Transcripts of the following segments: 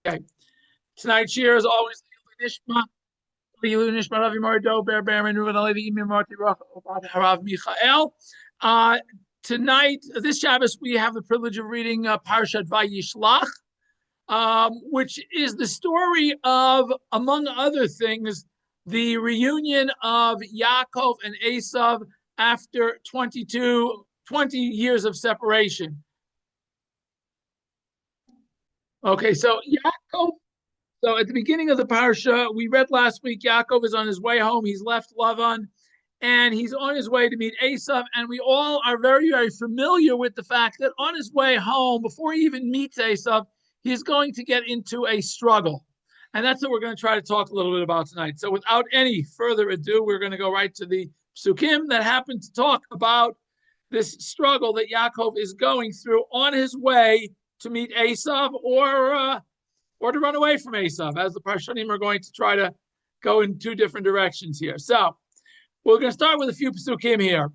Okay. Tonight's shiur is always Nishma, Nishma Ravi Mardo, Bear Bearman, Ruben Alevi, Imir Marti, Harav Michael. Uh, Tonight, this Shabbos, we have the privilege of reading parshat Vayishlach, which is the story of, among other things, the reunion of Yaakov and Esav after 20 years of separation. Okay, so Yaakov. So at the beginning of the parsha, we read last week, Yaakov is on his way home. He's left Lavan, and he's on his way to meet Esav. And we all are very, very familiar with the fact that on his way home, before he even meets Esav, he's going to get into a struggle. And that's what we're going to try to talk a little bit about tonight. So without any further ado, we're going to go right to the psukim that happen to talk about this struggle that Yaakov is going through on his way to meet Esav, or to run away from Esav, as the Parshanim are going to try to go in two different directions here. So we're going to start with a few psukim here.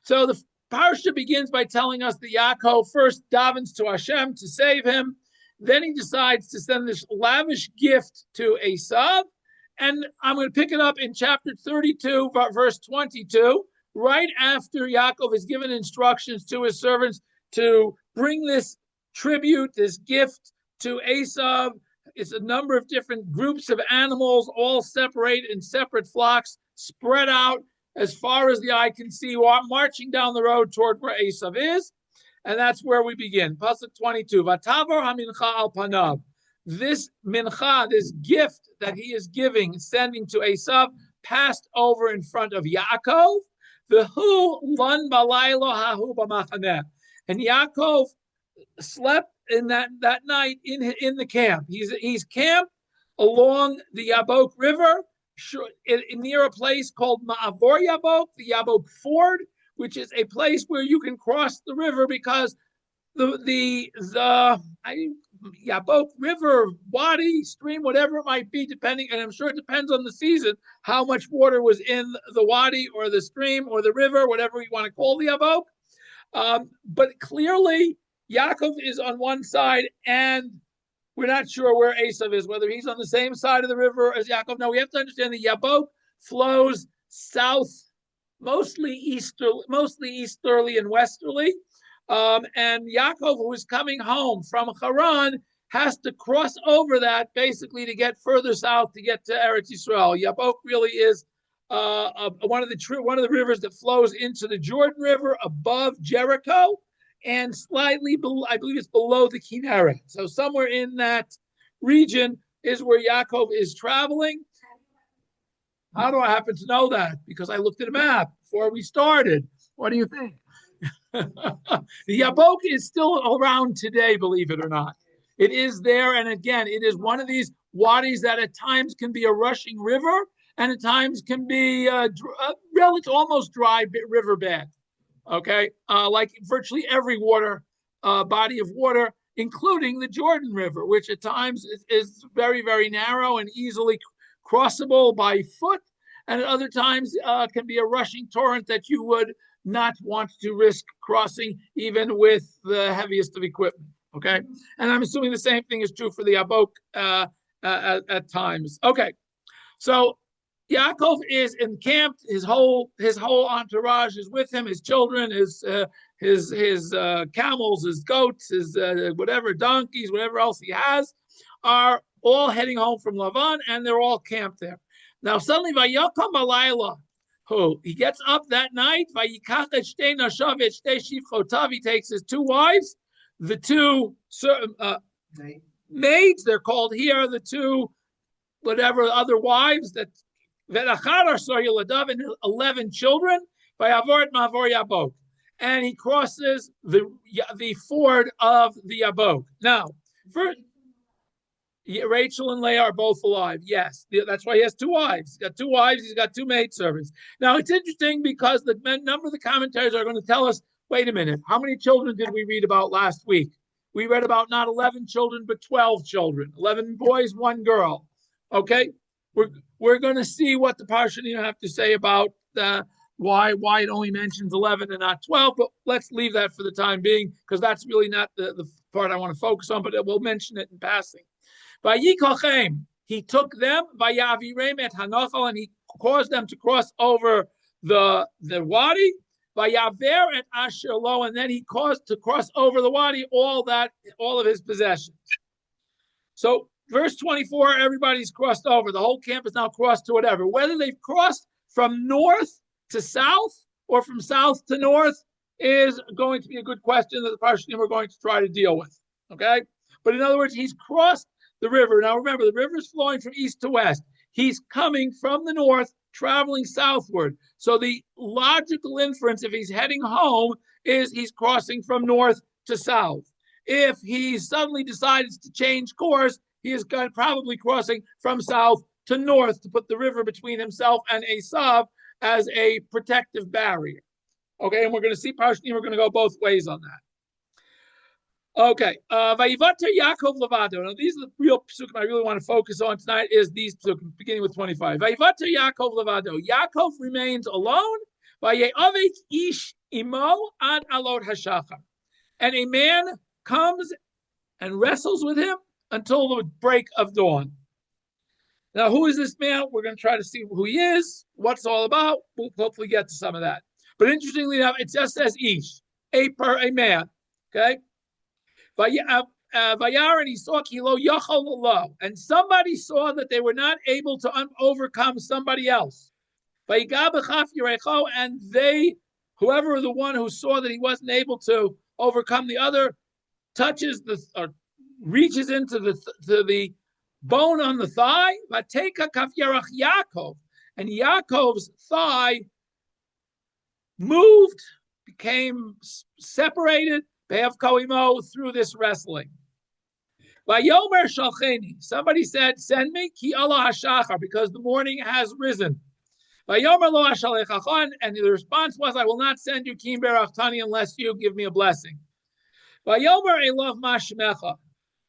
So the Parsha begins by telling us that Yaakov first davens to Hashem to save him. Then he decides to send this lavish gift to Esav. And I'm going to pick it up in chapter 32, verse 22, right after Yaakov has given instructions to his servants to bring this tribute, this gift to Esav. It's a number of different groups of animals, all separated in separate flocks, spread out as far as the eye can see, marching down the road toward where Esav is. And that's where we begin. Pasuk 22. Vatavar hamincha al panav. This mincha, this gift that he is giving, sending to Esav, passed over in front of Yaakov. V'hu lan balaylo hahu b'machaneh. And Yaakov slept in that night in the camp. He's camped along the Yabok River near a place called Ma'avor Yabok, the Yabok Ford, which is a place where you can cross the river because the Yabok River, wadi, stream, whatever it might be, depending, and I'm sure it depends on the season, how much water was in the wadi or the stream or the river, whatever you want to call the Yabok. But clearly, Yaakov is on one side, and we're not sure where Esav is, whether he's on the same side of the river as Yaakov. No, we have to understand the Yabok flows south, mostly easterly and westerly. And Yaakov, who is coming home from Haran, has to cross over that basically to get further south to get to Eretz Yisrael. Yabok really is one of the rivers that flows into the Jordan River above Jericho, and slightly below, I believe it's below the Kinneret. So somewhere in that region is where Yaakov is traveling. How do I happen to know that? Because I looked at a map before we started. What do you think? The Yabok is still around today, believe it or not. It is there, and again, it is one of these wadis that at times can be a rushing river, and at times can be relative, almost dry riverbed. Okay, like virtually every body of water, including the Jordan River, which at times is very, very narrow and easily crossable by foot, and at other times can be a rushing torrent that you would not want to risk crossing, even with the heaviest of equipment. Okay, and I'm assuming the same thing is true for the Yabok at times. Okay, so Yaakov is encamped. His whole entourage is with him. His children, his camels, his goats, his whatever donkeys, whatever else he has, are all heading home from Lavan, and they're all camped there. Now suddenly, Vayakam Alayla, he gets up that night. Vayikach et shtei nashav et shtei shivchotav. He takes his two wives, the two maids. They're called here the two whatever other wives that. And 11 children by Mavor Yabok, and he crosses the ford of the Yabok. Now, Rachel and Leah are both alive. Yes, that's why he has two wives. He's got two wives. He's got two maidservants. Now, it's interesting because the number of the commentators are going to tell us, wait a minute, how many children did we read about last week? We read about not 11 children, but 12 children. 11 boys, one girl. Okay? We're going to see what the Parshanim have to say about why it only mentions 11 and not 12, but let's leave that for the time being, because that's really not the part I want to focus on, but we'll mention it in passing. Vayikochem, he took them, Vayavirem et Hanochel, and he caused them to cross over the wadi, Vayaver et Asher Lo, and then he caused to cross over the wadi all of his possessions. So verse 24, everybody's crossed over. The whole camp is now crossed to whatever. Whether they've crossed from north to south or from south to north is going to be a good question that the parshat we're going to try to deal with. Okay? But in other words, he's crossed the river. Now remember, the river is flowing from east to west. He's coming from the north, traveling southward. So the logical inference, if he's heading home, is he's crossing from north to south. If he suddenly decides to change course, he is probably crossing from south to north to put the river between himself and Esav as a protective barrier. Okay, and we're going to see partially, we're going to go both ways on that. Okay, Vayivater Yaakov Levado. Now, these are the real psukim I really want to focus on tonight, is these psukim, beginning with 25. Vayivater Yaakov Levado. Yaakov remains alone. Vayeavik ish imo ad alot hashachar. And a man comes and wrestles with him until the break of dawn. Now, who is this man? We're going to try to see who he is, what's it all about. We'll hopefully get to some of that. But interestingly enough, it just says ish, a man. Okay? Vayar, and he saw kilo yachol lo, and somebody saw that they were not able to overcome somebody else. And they, whoever the one who saw that he wasn't able to overcome the other, touches or reaches into the bone on the thigh. Vateka kaf yarach Yaakov, and Yaakov's thigh moved, became separated, be'av koimo, through this wrestling. Vayomer shalcheni, somebody said, send me, ki Allah hashachar, because the morning has risen. Vayomer lo hashalechachon, and the response was, I will not send you kim berachtani unless you give me a blessing. Vayomer elav mashmecha.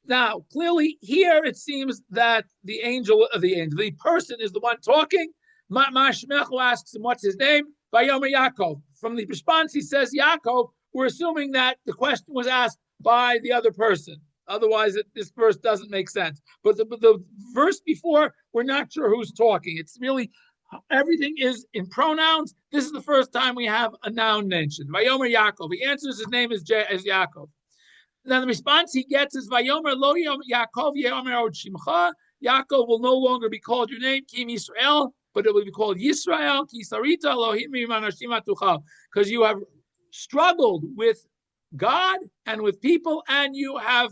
Now, clearly here it seems that the person is the one talking. Mashmecha asks him, what's his name? Vayomer Yaakov. From the response, he says Yaakov. We're assuming that the question was asked by the other person. Otherwise, this verse doesn't make sense. But the verse before, we're not sure who's talking. It's really, everything is in pronouns. This is the first time we have a noun mentioned. Vayomer Yaakov. He answers his name as Yaakov. Now the response he gets is Vayomer lo Yaakov yeomer od shimcha. Yaakov will no longer be called your name, Kim Yisrael, but it will be called Yisrael, Ki sarita Elohim imanashim atucha, because you have struggled with God and with people, and you have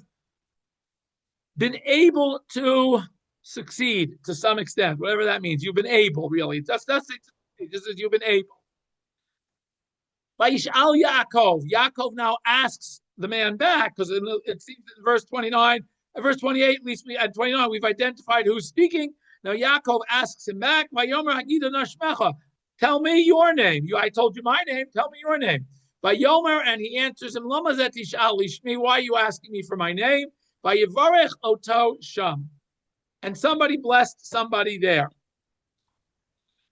been able to succeed to some extent, whatever that means. You've been able, really. That's it. Just as you've been able. Vayishal Yaakov. Yaakov now asks the man back, because it seems in verse 29, verse 28, at least at 29, we've identified who's speaking. Now Yaakov asks him back, Vayomer Hagida Nashmecha, tell me your name. I told you my name, tell me your name. Vayomer, and he answers him, Lama Zetishal Lishmi, why are you asking me for my name? Vayivarech Oto Sham. And somebody blessed somebody there.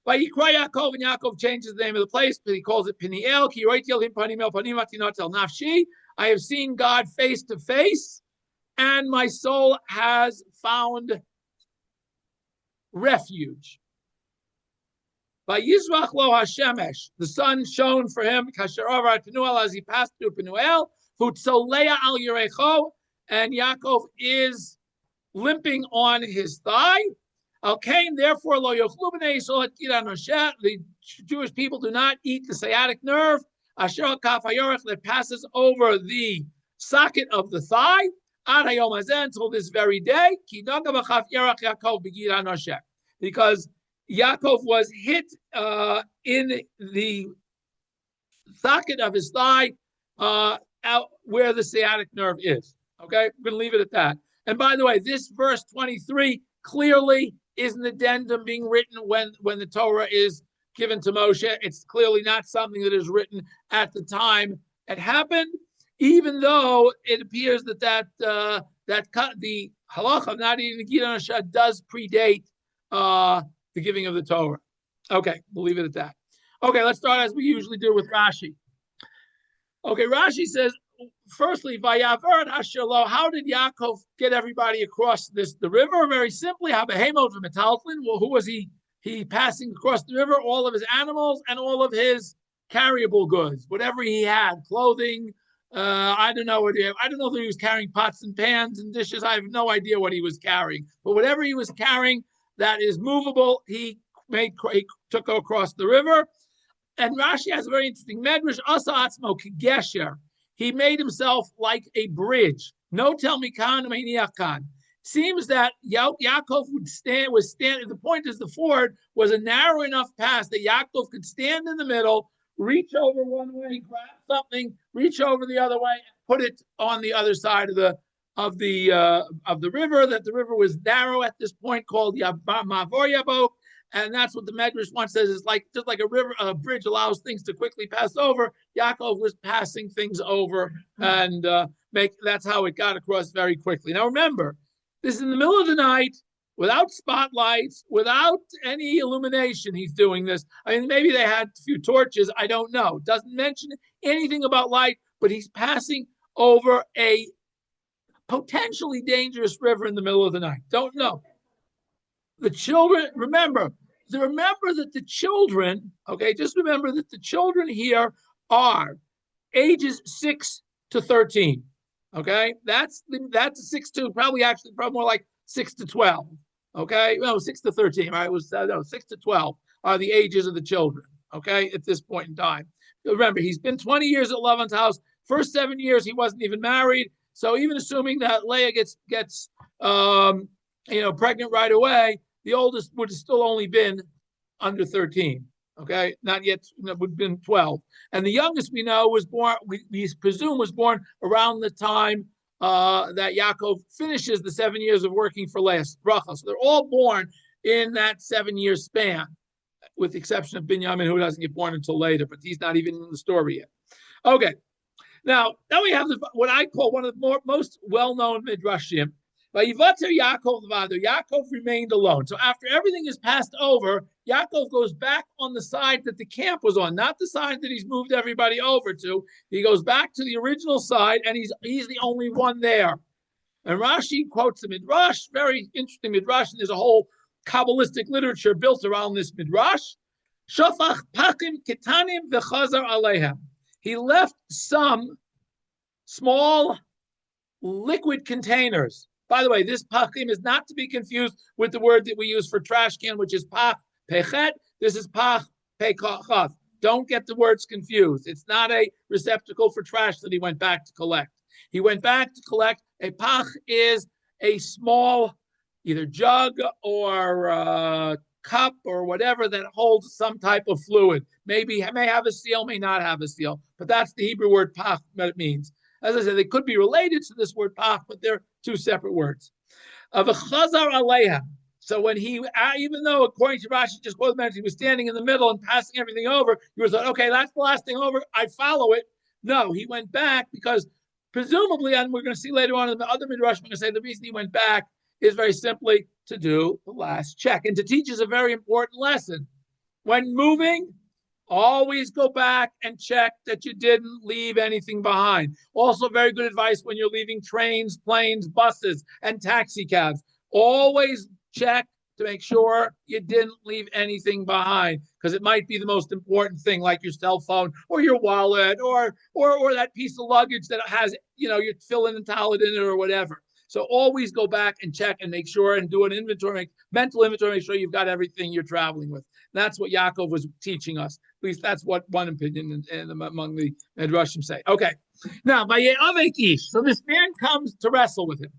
Vayikra Yaakov, and Yaakov changes the name of the place, but he calls it Peniel, Ki Roitel Him Panim El Panim Atinotel Nafshi. I have seen God face to face, and my soul has found refuge. Vayizrach lo Hashemesh, the sun shone for him, Kasher Over Penuel, as he passed through Penuel, Vutzoleya al Yerecho, and Yaakov is limping on his thigh. Al Kain, therefore, lo yochlu b'nei Yisrael et kiran noshet, the Jewish people do not eat the sciatic nerve, asher kaf hayorech, that passes over the socket of the thigh, ad hayom hazeh, until this very day, ki naga b'chaf yarach Yaakov b'kiran noshet, because Yaakov was hit in the socket of his thigh, out where the sciatic nerve is. Okay, we're going to leave it at that. And by the way, this verse 23 clearly is an addendum being written when the Torah is given to Moshe. It's clearly not something that is written at the time it happened, even though it appears that the halach of not eating the Gidan Hashem does predate the giving of the Torah. Okay, we'll leave it at that. Okay, let's start as we usually do with Rashi. Okay, Rashi says, firstly, Vayavar Hashelo, how did Yaakov get everybody across the river? Very simply, Habehemot v'Metaltlin. Well, who was he? He passing across the river, all of his animals and all of his carryable goods, whatever he had, clothing. I don't know I don't know if he was carrying pots and pans and dishes. I have no idea what he was carrying, but whatever he was carrying that is movable, he took across the river. And Rashi has a very interesting medrash. Asa atzmo gesher. He made himself like a bridge. No tel mikan meiniakan. Seems that Yaakov was standing. The point is, the ford was a narrow enough pass that Yaakov could stand in the middle, reach over one way, grab something, reach over the other way, and put it on the other side of the river. That the river was narrow at this point, called Mavor Yabok. And that's what the Medrash once says is like, just like a bridge allows things to quickly pass over. Yaakov was passing things over, and that's how it got across very quickly. Now remember, this is in the middle of the night, without spotlights, without any illumination. He's doing this. I mean, maybe they had a few torches. I don't know. It doesn't mention anything about light, but he's passing over a potentially dangerous river in the middle of the night. Don't know. The children, remember that the children, okay, just remember that the children here are ages 6 to 13, okay? That's 6 to, probably more like 6 to 12, okay? No, 6 to 13, right? It was, 6 to 12 are the ages of the children, okay, at this point in time. Remember, he's been 20 years at Lavan's house. First 7 years, he wasn't even married. So even assuming that Leah gets pregnant right away, the oldest would have still only been under 13, okay? Not yet, would have been 12. And the youngest we know was born, we presume was born around the time that Yaakov finishes the 7 years of working for Leah. So they're all born in that 7-year span, with the exception of Binyamin, who doesn't get born until later, but he's not even in the story yet. Okay, now we have what I call one of the most well-known midrashim. Yaakov remained alone. So after everything is passed over, Yaakov goes back on the side that the camp was on, not the side that he's moved everybody over to. He goes back to the original side, and he's the only one there. And Rashi quotes the midrash, very interesting midrash, and there's a whole Kabbalistic literature built around this midrash. Shofach pakim ketanim v'chazar alehem. He left some small liquid containers. By the way, this pachim is not to be confused with the word that we use for trash can, which is pach pechet. This is pach pekachaf. Don't get the words confused. It's not a receptacle for trash that he went back to collect. He went back to collect. A pach is a small, either jug or cup or whatever that holds some type of fluid. May have a seal, may not have a seal. But that's the Hebrew word pach, what it means. As I said, they could be related to this word pach, but they're two separate words. So when he, even though according to Rashi, just quote he was standing in the middle and passing everything over, you thought, okay, that's the last thing over, I follow it. No, he went back because presumably, and we're going to see later on in the other midrash, we're going to say the reason he went back is very simply to do the last check and to teach us a very important lesson. When moving, always go back and check that you didn't leave anything behind. Also, very good advice when you're leaving trains, planes, buses, and taxi cabs. Always check to make sure you didn't leave anything behind, because it might be the most important thing, like your cell phone or your wallet or that piece of luggage that has, you're filling and talent in it or whatever. So always go back and check and make sure and do an inventory, mental inventory, make sure you've got everything you're traveling with. That's what Yaakov was teaching us. At least that's what one opinion among the Midrashim say. Okay. Now, so this man comes to wrestle with him.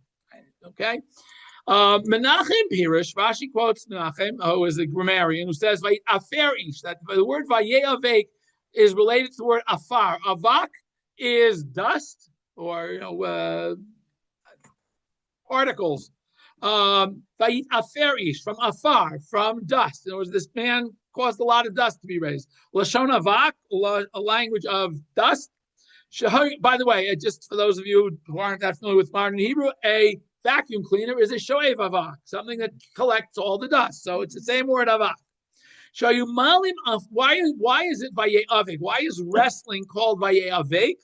Okay. Menachem Pirish, Rashi quotes Menachem, who is a grammarian, who says Afer Ish, that the word Vayavek is related to the word Afar. Avak is dust or particles. Vayit Afer Ish, from afar, from dust. In other words, this man caused a lot of dust to be raised. Lashon Avak, a language of dust. By the way, just for those of you who aren't that familiar with modern Hebrew, a vacuum cleaner is a shoev avak, something that collects all the dust. So it's the same word avak. Show you malim of why is it vayeavek? Why is wrestling called vayeavek?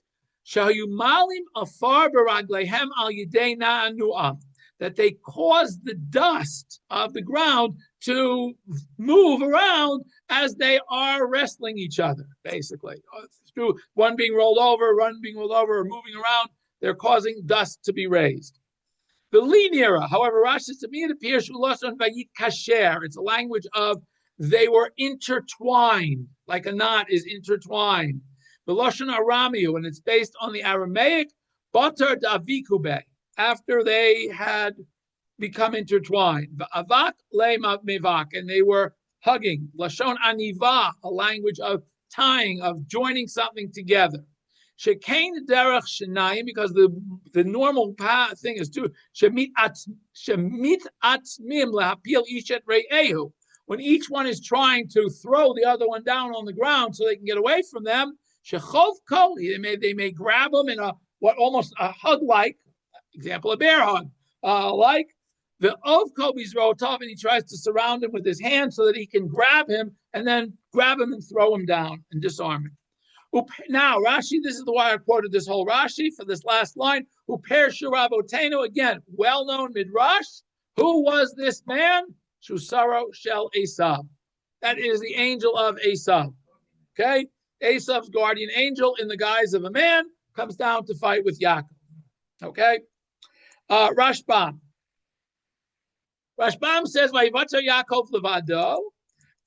Shahayumalim afar baraglehem al yidei na'anu'am, that they caused the dust of the ground to move around as they are wrestling each other, basically. Through one being rolled over, or moving around, they're causing dust to be raised. The linera, however, Rashi, to me it appears vayit kasher. It's a language of they were intertwined, like a knot is intertwined. The Lashon Aramiu, and it's based on the Aramaic batar davikube, after they had become intertwined. Avak le mevak, and they were hugging. Lashon aniva, a language of tying, of joining something together. Shekain derech shenayim, because the normal thing is to shemit atzmim lehapil ishet re'ehu. When each one is trying to throw the other one down on the ground so they can get away from them, shechov kol, they may grab them in what almost a hug-like, example, a bear hug, like the of Kobe's rotov, and he tries to surround him with his hand so that he can grab him and then grab him and throw him down and disarm him. Now, Rashi, this is the why I quoted this whole Rashi for this last line. Uper Shurabotenu, again, well-known midrash. Who was this man? Shusaro Shel Esav. That is the angel of Esav. Okay? Esav's guardian angel in the guise of a man comes down to fight with Yaakov. Okay? Rashbam. Rashbam says, Vayivatzer Yaakov levado.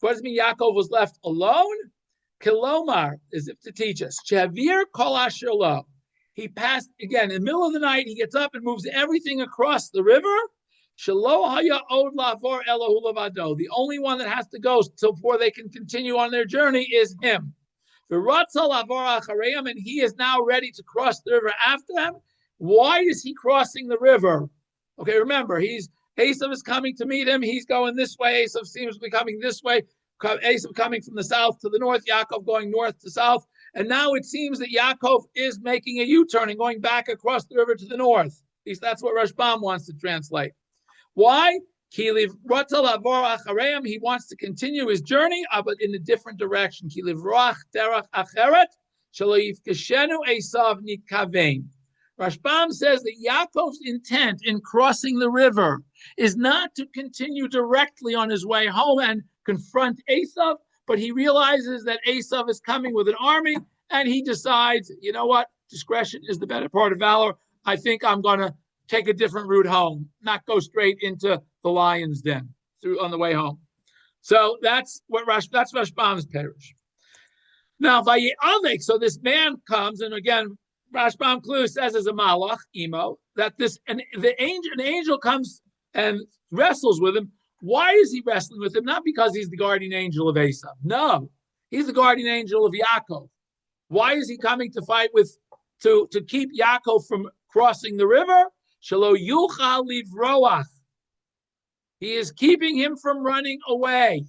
What does it mean Yaakov was left alone? Kilomar, as if to teach us. Shavir kol asher lo. He passed, again, in the middle of the night, he gets up and moves everything across the river. Shelo haya od lavor elohu levado. The only one that has to go before they can continue on their journey is him. V'ratza lavor achareim, and he is now ready to cross the river after them. Why is he crossing the river? Okay, remember, Esav is coming to meet him. He's going this way. Esav seems to be coming this way. Esav coming from the south to the north, Yaakov going north to south. And now it seems that Yaakov is making a U-turn and going back across the river to the north. At least that's what Rashbam wants to translate. Why? He wants to continue his journey, but in a different direction. Rashbam says that Yaakov's intent in crossing the river is not to continue directly on his way home and confront Esav, but he realizes that Esav is coming with an army, and he decides, you know what, discretion is the better part of valor. I think I'm going to take a different route home, not go straight into the lion's den on the way home. So that's Rashbam's parish. Now, Vayi'avek, so this man comes, and again, Rashbam Klus says as a malach, emo, that an angel comes and wrestles with him. Why is he wrestling with him? Not because he's the guardian angel of Esav. No, he's the guardian angel of Yaakov. Why is he coming to fight to keep Yaakov from crossing the river? Shelo yuchal livroach. He is keeping him from running away.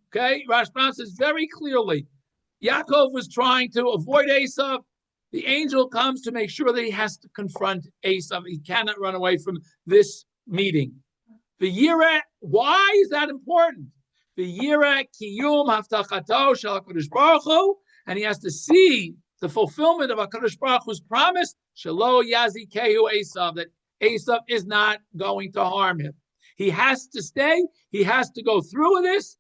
Okay, Rashbam says very clearly, Yaakov was trying to avoid Esav. The angel comes to make sure that he has to confront Esav. He cannot run away from this meeting. The yira, why is that important? The yira kiyum haftachato shel HaKadosh Baruch Hu, and he has to see the fulfillment of HaKadosh Baruch Hu's promise, shelo yazikehu Esav, that Esav is not going to harm him. He has to stay, he has to go through with this,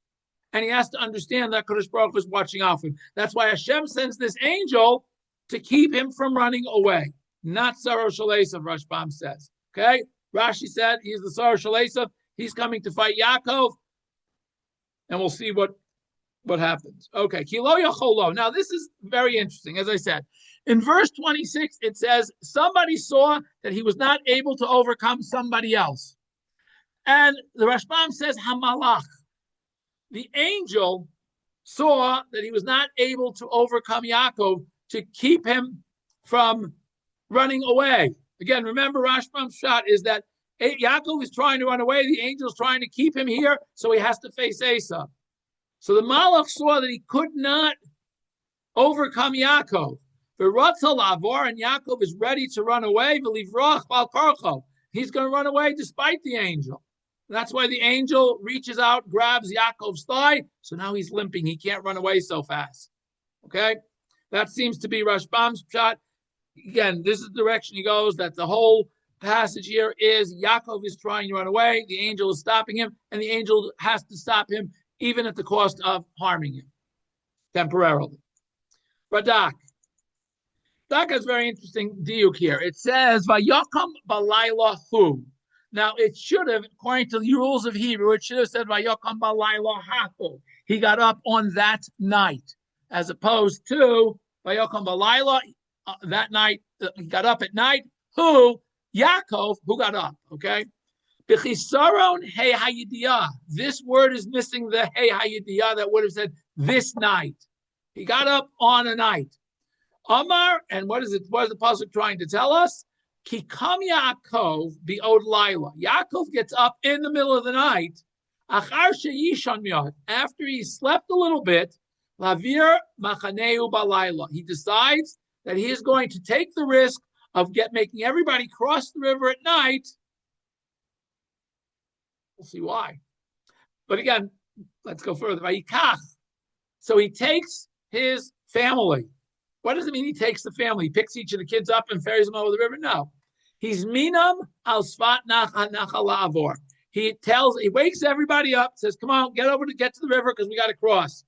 and he has to understand that HaKadosh Baruch Hu is watching out for him. That's why Hashem sends this angel to keep him from running away. Not Saro Shel Esav, Rashbam says. Okay? Rashi said he's the Saro Shel Esav. He's coming to fight Yaakov, and we'll see what happens. Okay, Kilo Yacholo. Now, this is very interesting. As I said, in verse 26, it says, somebody saw that he was not able to overcome somebody else. And the Rashbam says, Hamalach. The angel saw that he was not able to overcome Yaakov to keep him from running away. Again, remember, Rashbam's shot is that Yaakov is trying to run away. The angel's trying to keep him here, so he has to face Esav. So the Malach saw that he could not overcome Yaakov. And Yaakov is ready to run away. He's going to run away despite the angel. That's why the angel reaches out, grabs Yaakov's thigh. So now he's limping. He can't run away so fast. Okay? That seems to be Rashbam's shot. Again, this is the direction he goes. That the whole passage here is Yaakov is trying to run away. The angel is stopping him, and the angel has to stop him, even at the cost of harming him temporarily. Radak. Radak has very interesting diuk here. It says, Vayakam balayla hu. Now, it should have, according to the rules of Hebrew, it should have said, Vayakam balayla hahu. He got up on that night, as opposed to Vayakam balayla, that night, he got up at night. Who? Yaakov, who got up, okay? B'chisaron hey hayidiyah. This word is missing the hey hayidiyah that would have said this night. He got up on a night. Amar, and what is it? What is the pasuk trying to tell us? Kikam Yaakov bi'od laila. Yaakov gets up in the middle of the night. Achar sheyishan miyad. After he slept a little bit, lavir machaneu balayla. He decides that he is going to take the risk of making everybody cross the river at night. We'll see why. But again, let's go further. Vayikach. So he takes his family. What does it mean he takes the family? He picks each of the kids up and ferries them over the river? No. He's minam al svat nachal. He wakes everybody up, says, come on, get to the river because we got to cross.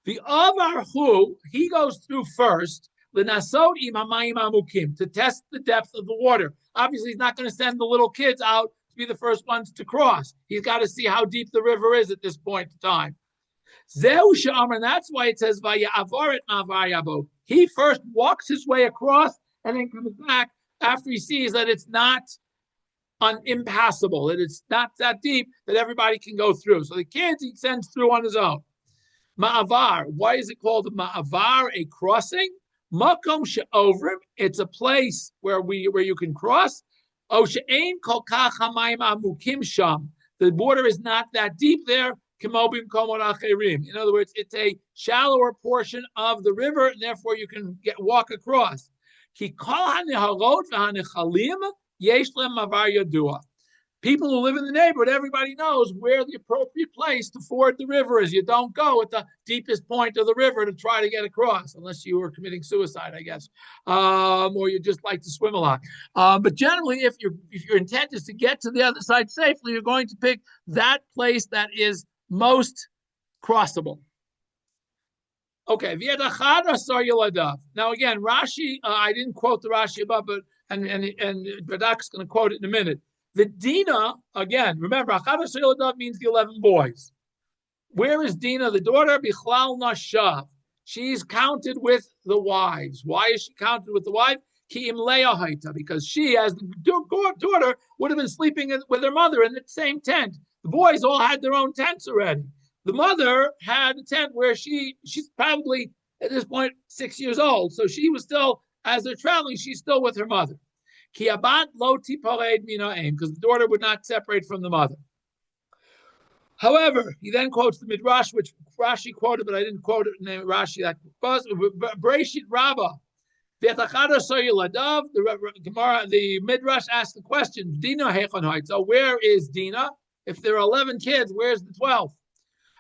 The avar hu, he goes through first, l'nasod im hamayim amukim, to test the depth of the water. Obviously, he's not going to send the little kids out to be the first ones to cross. He's got to see how deep the river is at this point in time. Zeu she'amar, and that's why it says vaya'avoret ma'avar yabo. He first walks his way across and then comes back after he sees that it's not impassable, that it's not that deep that everybody can go through. So the kids he sends through on his own. Ma'avar, why is it called ma'avar, a crossing? Makom she'ovrim, it's a place where you can cross. O she'ein kol kach hamayim amukim sham, the water is not that deep there. In other words, it's a shallower portion of the river, and therefore you can walk across. People who live in the neighborhood, everybody knows where the appropriate place to ford the river is. You don't go at the deepest point of the river to try to get across, unless you were committing suicide, I guess, or you just like to swim a lot. But generally, if your intent is to get to the other side safely, you're going to pick that place that is most crossable. Okay, now again, Rashi, I didn't quote the Rashi above, but and Badak's going to quote it in a minute. The Dina, again, remember, means the 11 boys. Where is Dina, the daughter? Bichlal Nashav. She's counted with the wives. Why is she counted with the wife? Because she, as the daughter, would have been sleeping with her mother in the same tent. The boys all had their own tents already. The mother had a tent where she's probably, at this point, 6 years old. So she was still, as they're traveling, she's still with her mother. Because the daughter would not separate from the mother. However, he then quotes the Midrash, which Rashi quoted, but I didn't quote it in the Rashi. That Breshit Rabbah. The Midrash asked the question, Dina Hechonhoit. So where is Dina? If there are 11 kids, where's the 12th?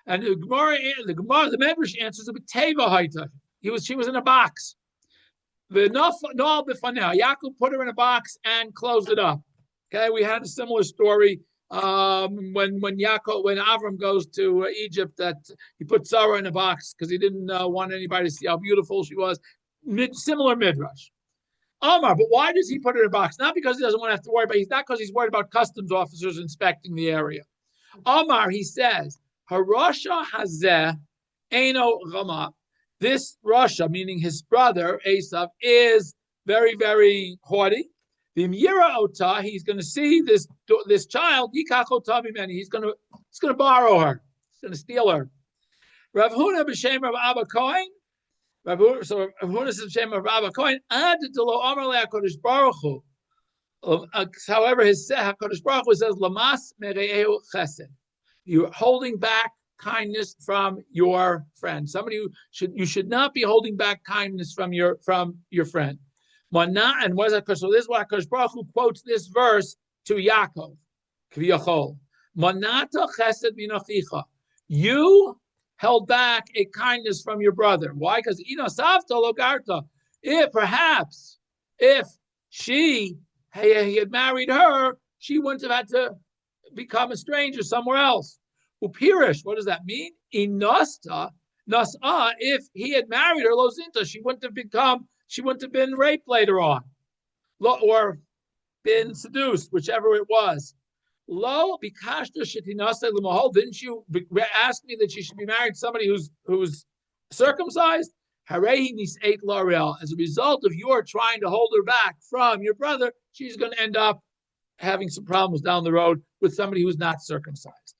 And the Midrash answers with Teva Haita. She was in a box. Yaakov put her in a box and closed it up. Okay, we had a similar story when Avram goes to Egypt, that he put Sarah in a box because he didn't want anybody to see how beautiful she was. Similar midrash. Omar, but why does he put her in a box? Not because he doesn't want to have to worry, but not because he's worried about customs officers inspecting the area. Omar, he says, Harasha hazeh eino rama. This Rasha, meaning his brother, Esav, is very, very haughty. V'myira ota, he's going to see this child, yikach ota b'meni, he's going to borrow her. He's going to steal her. Rav Huna b'shem Rav Abba Kohen. So Rav Huna says b'shem Rav Abba Kohen, ad delo amar le'HaKadosh Baruch Hu. However, his HaKadosh Baruch Hu says, lamas mere'eu chesed. You're holding back kindness from your friend. You should not be holding back kindness from your friend. And what is that? So this is why HaKadosh Baruch Hu quotes this verse to Yaakov. Kviyachol. Manata chesed min achicha. You held back a kindness from your brother. Why? Because perhaps If he had married her, she wouldn't have had to become a stranger somewhere else. Upirish, what does that mean? Inasta, nasa, if he had married her, lozinta, she wouldn't have been raped later on, or been seduced, whichever it was. Lo bikashta shetinase l'mahol. Didn't you ask me that she should be married to somebody who's circumcised? Harehi nisait l'ariel. As a result of your trying to hold her back from your brother, she's going to end up having some problems down the road with somebody who's not circumcised.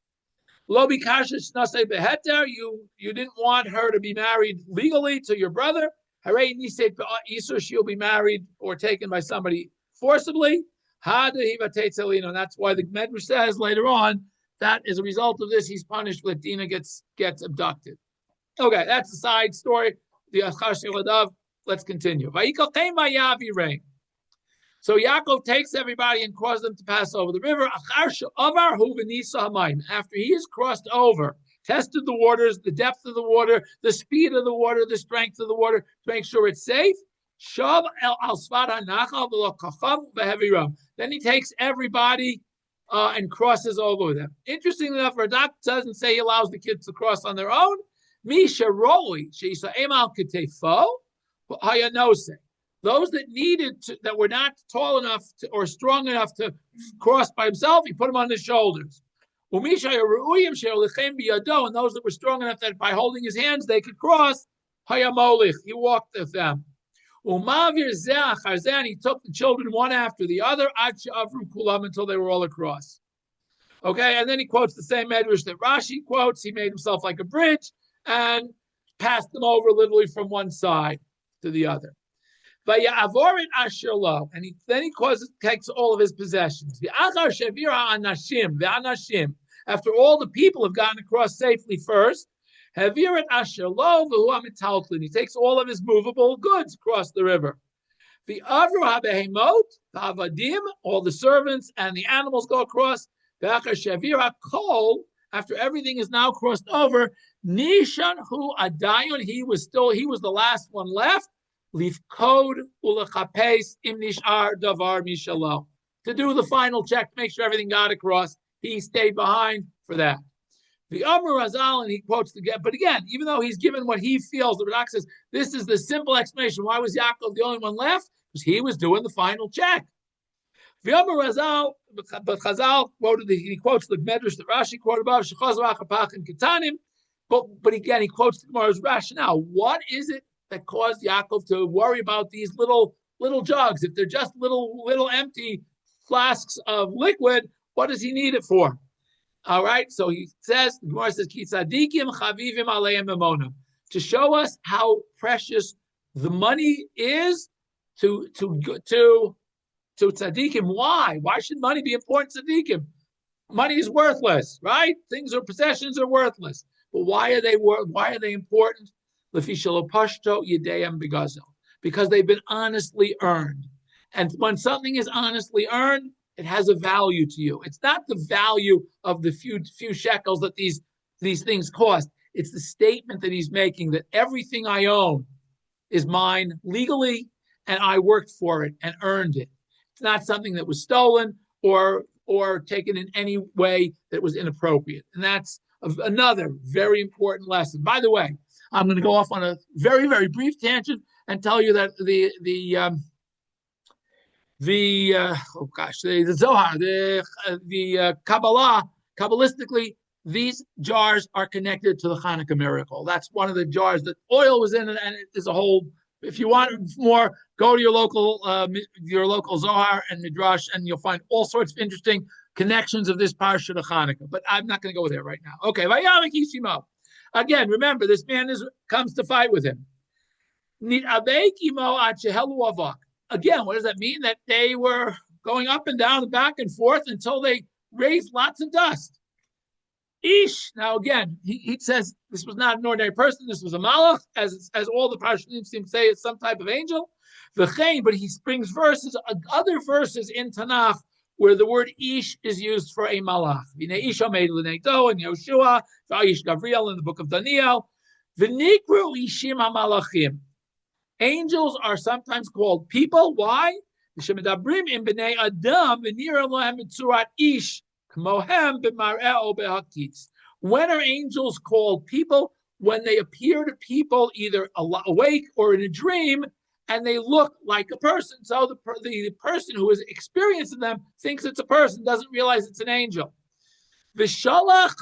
Lo bikashta shnase beheter. You didn't want her to be married legally to your brother. Harehi nisait isur. She'll be married or taken by somebody forcibly. And that's why the Medrash says later on that as a result of this, he's punished with Dinah gets abducted. Okay, that's the side story. The let's continue. So Yaakov takes everybody and causes them to pass over the river. After he has crossed over, tested the waters, the depth of the water, the speed of the water, the strength of the water to make sure it's safe. Then he takes everybody and crosses over with them. Interestingly enough, Radak doesn't say he allows the kids to cross on their own. Those that that were not tall enough or strong enough to cross by himself, he put them on his shoulders. And those that were strong enough that by holding his hands they could cross, he walked with them. And he took the children one after the other until they were all across. Okay, and then he quotes the same medrash that Rashi quotes. He made himself like a bridge and passed them over literally from one side to the other. And then he takes all of his possessions. After all the people have gotten across safely first, he takes all of his movable goods across the river. All the servants and the animals go across. After everything is now crossed over, Nishan hu adayon, he was the last one left. Lifkod ulachapes im nishar davar mishalo. To do the final check, to make sure everything got across, he stayed behind for that. The Amr Razal, and he quotes again, but again, even though he's given what he feels, the Radak says this is the simple explanation. Why was Yaakov the only one left? Because he was doing the final check. The Amr Razal, but Chazal quoted he quotes the Medrash that Rashi quoted above, but again, he quotes the Gemara's rationale. What is it that caused Yaakov to worry about these little jugs? If they're just little empty flasks of liquid, what does he need it for? All right, so he says, the Gemara says, Ki tzadikim chavivim aleim memona, to show us how precious the money is to tzadikim. Why? Why should money be important to tzadikim? Money is worthless, right? Possessions are worthless. But why are they important? Because they've been honestly earned. And when something is honestly earned, it has a value to you. It's not the value of the few shekels that these things cost. It's the statement that he's making that everything I own is mine legally, and I worked for it and earned it. It's not something that was stolen or taken in any way that was inappropriate. And that's another very important lesson. By the way, I'm going to go off on a very, very brief tangent and tell you that the Zohar, the Kabbalah, Kabbalistically, these jars are connected to the Hanukkah miracle. That's one of the jars that oil was in, and it is a whole. If you want more, go to your local Zohar and Midrash, and you'll find all sorts of interesting connections of this parshat of Hanukkah. But I'm not going to go there right now. Okay, again, remember, this man comes to fight with him. Again, what does that mean? That they were going up and down and back and forth until they raised lots of dust. Ish. Now again, he says this was not an ordinary person. This was a malach, as all the parshanim seem to say, it's some type of angel. But he brings other verses in Tanakh where the word ish is used for a malach. V'nei isha made l'neido in Yoshua, v'ayish Gabriel in the book of Daniel. V'nikru ishim hamalachim. Angels are sometimes called people. Why? When are angels called people? When they appear to people either awake or in a dream, and they look like a person. So the person who is experiencing them thinks it's a person, doesn't realize it's an angel. V'shalach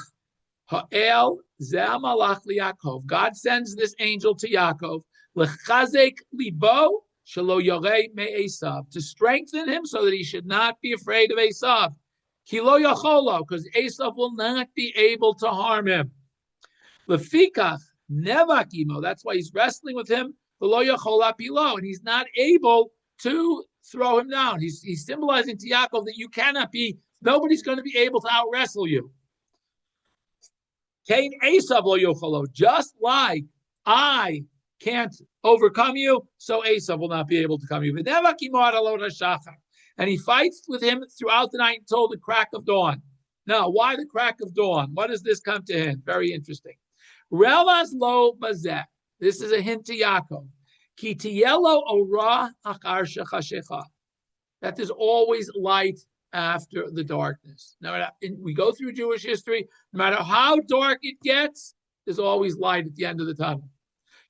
ha'el zeh malach liYaakov. God sends this angel to Yaakov. L'chazek libo shelo yorei me'esav. To strengthen him so that he should not be afraid of Esav. Ki lo yacholo, because Esav will not be able to harm him. Lefikach nevakimo. That's why he's wrestling with him. V'lo yachola pilo, and he's not able to throw him down. He's symbolizing to Yaakov that you cannot be. Nobody's going to be able to out wrestle you. Kain Esav lo yocholo. Just like I can't overcome you, so Esav will not be able to come you. And he fights with him throughout the night until the crack of dawn. Now, why the crack of dawn? What does this come to him? Very interesting. Relaz lo bazeh. This is a hint to Yaakov. Ki tiyelo ora achar shechashecha. That there's always light after the darkness. Now, we go through Jewish history, no matter how dark it gets, there's always light at the end of the tunnel.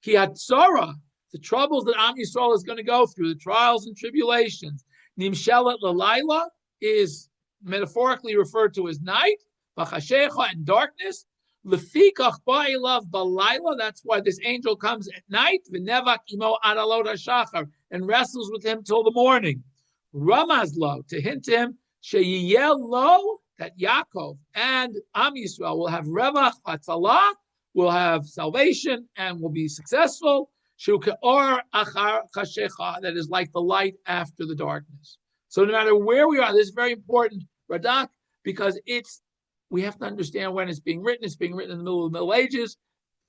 Ki hatzara, the troubles that Am Yisrael is going to go through, the trials and tribulations. Nimshelet l'layla is metaphorically referred to as night, v'chashecha and darkness. Lefikach ba'ilav balayla. That's why this angel comes at night. V'nevak imo adalot hashachar, and wrestles with him till the morning. Ramazlo, to hint to him, sheyiyeh lo, that Yaakov and Am Yisrael will have revach hatzalah, will have salvation and will be successful. Shu ke'or achar chashecha, that is like the light after the darkness. So no matter where we are, this is very important, Radak, because we have to understand when it's being written. It's being written in the middle of the Middle Ages.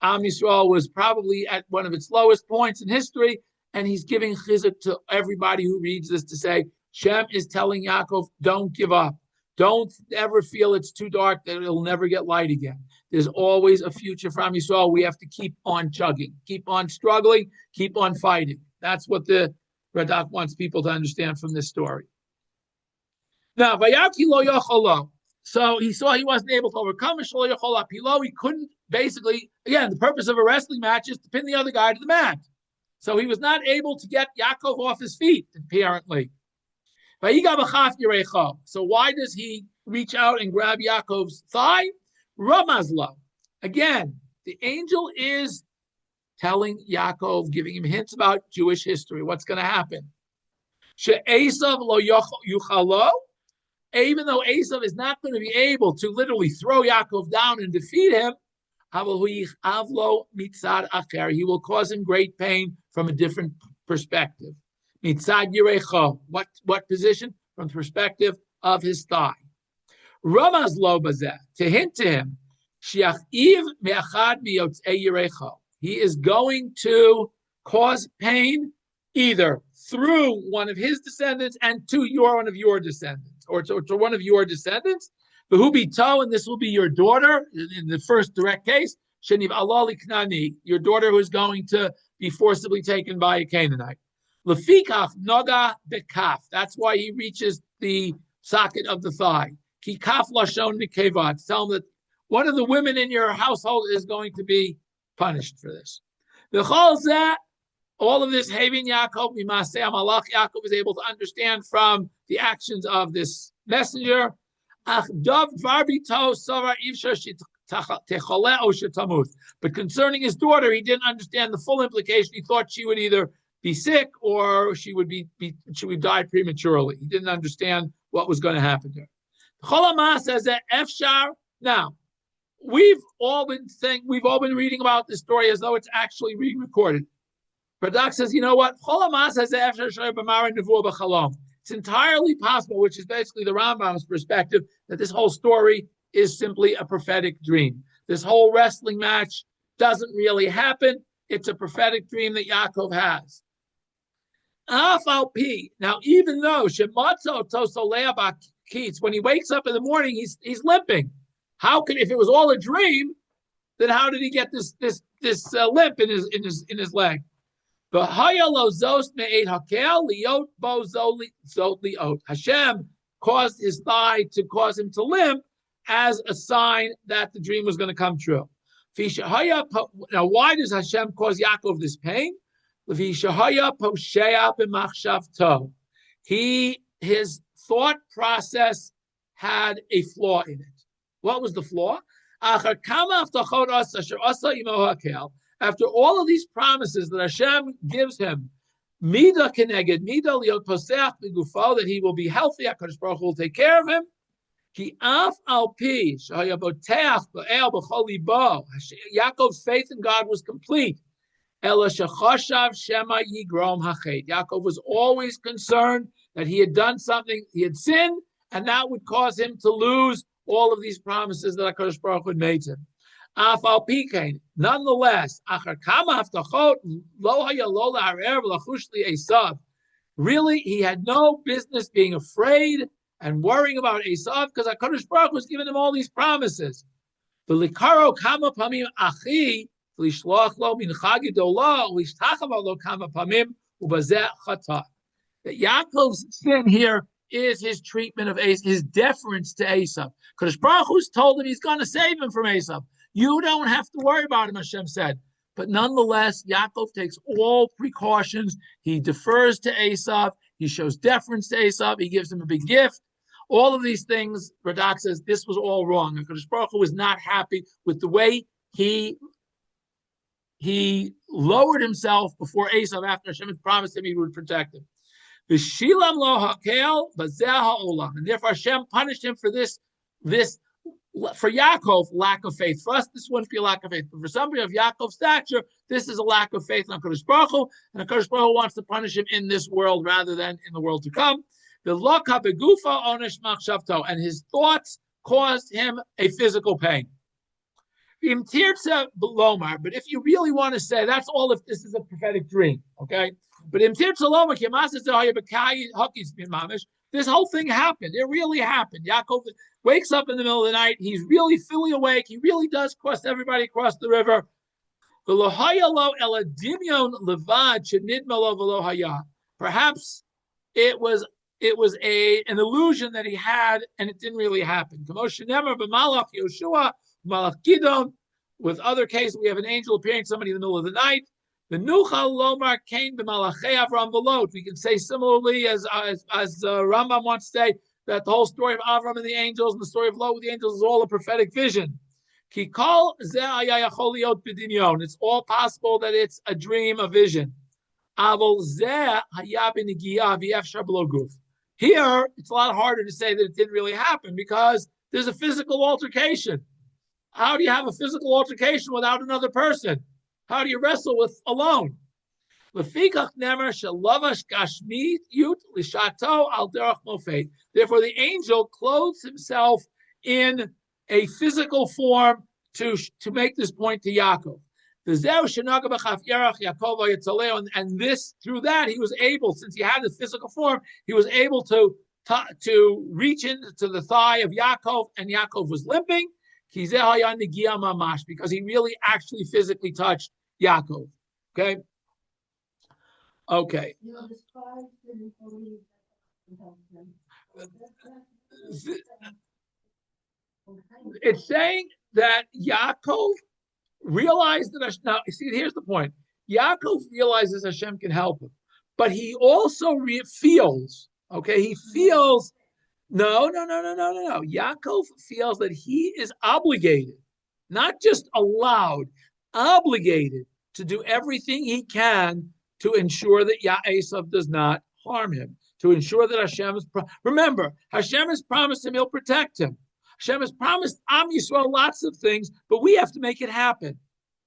Am Yisrael was probably at one of its lowest points in history, and he's giving chizuk to everybody who reads this to say, Shem is telling Yaakov, don't give up. Don't ever feel it's too dark, that it'll never get light again. There's always a future for Am Yisrael. We have to keep on chugging, keep on struggling, keep on fighting. That's what the Radak wants people to understand from this story. Now, Vayaki lo yacholo. So he saw he wasn't able to overcome it. He couldn't, basically, again, the purpose of a wrestling match is to pin the other guy to the mat. So he was not able to get Yaakov off his feet, apparently. So why does he reach out and grab Yaakov's thigh? Ramazla. Again, the angel is telling Yaakov, giving him hints about Jewish history, what's going to happen. She'esav lo yuchalo. Even though Esav is not going to be able to literally throw Yaakov down and defeat him, he will cause him great pain from a different perspective. Mitzad yirecho. What position? From the perspective of his thigh. Ramaz lo bazeh, to hint to him, shiachiv me'achad miyotzei yirecho. He is going to cause pain either through one of his descendants and to one of your descendants, or to one of your descendants. Who be to, and this will be your daughter in the first direct case. Sheniv alali knani, your daughter who is going to be forcibly taken by a Canaanite. Lefikach noga bekaf. That's why he reaches the socket of the thigh. Ki kaf lashon mikevat. Tell him that one of the women in your household is going to be punished for this. V'chol zeh, all of this, Havin Yaakov, Mimaseh Malach, Yaakov is able to understand from the actions of this messenger. But concerning his daughter, he didn't understand the full implication. He thought she would either be sick or she would die prematurely. He didn't understand what was going to happen to her. Says that Efshar. Now, we've all been reading about this story as though it's actually being recorded. Radak says, you know what? It's entirely possible, which is basically the Rambam's perspective, that this whole story is simply a prophetic dream. This whole wrestling match doesn't really happen. It's a prophetic dream that Yaakov has. Now, even though when he wakes up in the morning, he's limping. If it was all a dream, then how did he get this limp in his leg? Hashem caused his thigh to cause him to limp as a sign that the dream was going to come true. Now, why does Hashem cause Yaakov this pain? His thought process had a flaw in it. What was the flaw? After all of these promises that Hashem gives him, Mida keneged Mida liot poseach b'gufo, that he will be healthy, HaKadosh Baruch Hu will take care of him. Ki af al pi shehaya boteach b'el b'chol libo. Yaakov's faith in God was complete. Ela shechashav shema yigrom hachet. Yaakov was always concerned that he had done something, he had sinned, and that would cause him to lose all of these promises that HaKadosh Baruch Hu had made him. Af al pi kein, nonetheless, achar kama haftachot lo haya lo la'arer v'lachush li Esav. Really, he had no business being afraid and worrying about Esav, because HaKadosh Baruch Hu was giving him all these promises. V'likaro kama pamim achi v'lishloach lo mincha gedola v'lishtachava lo kama pamim u'bazeh chata. That Yaakov's sin here is his treatment of Esav, his deference to Esav. HaKadosh Baruch Hu's told him he's going to save him from Esav. You don't have to worry about him, Hashem said. But nonetheless, Yaakov takes all precautions. He defers to Esav. He shows deference to Esav. He gives him a big gift. All of these things, Radak says, this was all wrong. HaKadosh Baruch Hu was not happy with the way he lowered himself before Esav after Hashem had promised him he would protect him. V'shilam lo hakel b'zeh ha'olam. And therefore Hashem punished him for this, for Yaakov, lack of faith. For us, this wouldn't be a lack of faith. But for somebody of Yaakov's stature, this is a lack of faith in HaKadosh Baruch Hu. And HaKadosh Baruch Hu wants to punish him in this world rather than in the world to come. And his thoughts caused him a physical pain. But if you really want to say, that's all if this is a prophetic dream, okay? But this whole thing happened. It really happened. Yaakov wakes up in the middle of the night. He's really fully awake. He really does cross everybody across the river. Perhaps it was an illusion that he had, and it didn't really happen. With other cases, we have an angel appearing to somebody in the middle of the night. The Nuchal Lomar came to Malachei Avram Belot. We can say similarly as Rambam wants to say that the whole story of Avram and the angels and the story of Lot with the angels is all a prophetic vision. It's all possible that it's a dream, a vision. Here, it's a lot harder to say that it didn't really happen because there's a physical altercation. How do you have a physical altercation without another person? How do you wrestle with alone? Therefore, the angel clothes himself in a physical form to make this point to Yaakov. And this, through that, he was able, since he had the physical form, he was able to reach into the thigh of Yaakov, and Yaakov was limping because he really actually physically touched Yaakov. Okay? Okay. It's saying that Yaakov realized that Hashem, now, see, here's the point. Yaakov realizes Hashem can help him, but he also feels, okay, he feels, no. Yaakov feels that he is obligated, not just allowed, obligated to do everything he can to ensure that Esav does not harm him, to ensure that Hashem is, remember, Hashem has promised him he'll protect him. Hashem has promised Am Yisrael lots of things, but we have to make it happen.